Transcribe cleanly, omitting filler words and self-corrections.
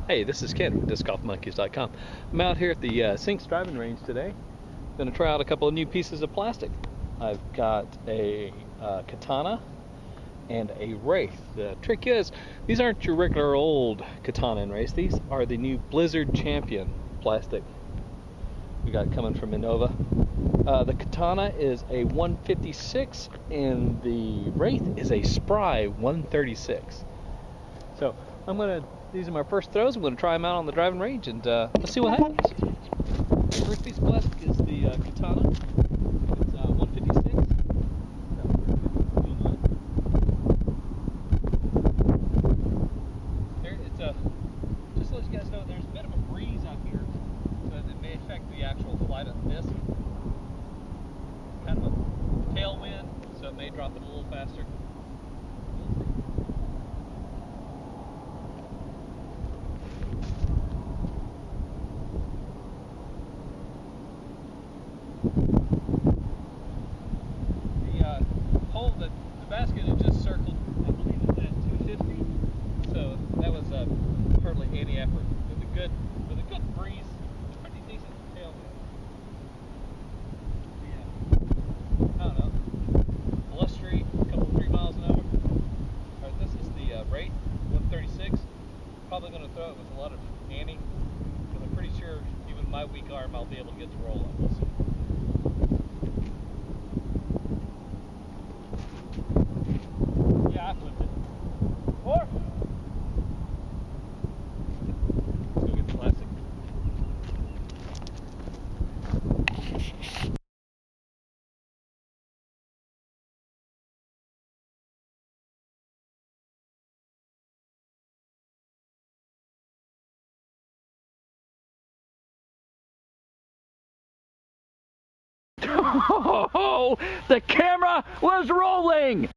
Hey, this is Ken from DiscGolfMonkeys.com. I'm out here at the Sinks driving range today. Going to try out a couple of new pieces of plastic. I've got a Katana and a Wraith. The trick is, these aren't your regular old Katana and Wraiths. These are the new Blizzard Champion plastic we got coming from Innova. The Katana is a 156 and the Wraith is a Spry 136. So these are my first throws. I'm going to try them out on the driving range and let's see what happens. The first piece of plastic is the Katana. It's 156. There, just to let you guys know, there's a bit of a breeze out here, so it may affect the actual flight of the disc. Kind of a tailwind, so it may drop it a little faster. The basket had just circled, I believe it's at 250, so that was hardly any effort. With a good breeze, pretty decent tailwind. Yeah, I don't know, blustery, a couple 3 miles an hour. Alright, this is the Wraith 136. Probably going to throw it with a lot of ante, because I'm pretty sure even my weak arm I'll be able to get the roll up. We'll see. I flipped it. Or let's go get the Plasitc. Oh, the camera was rolling!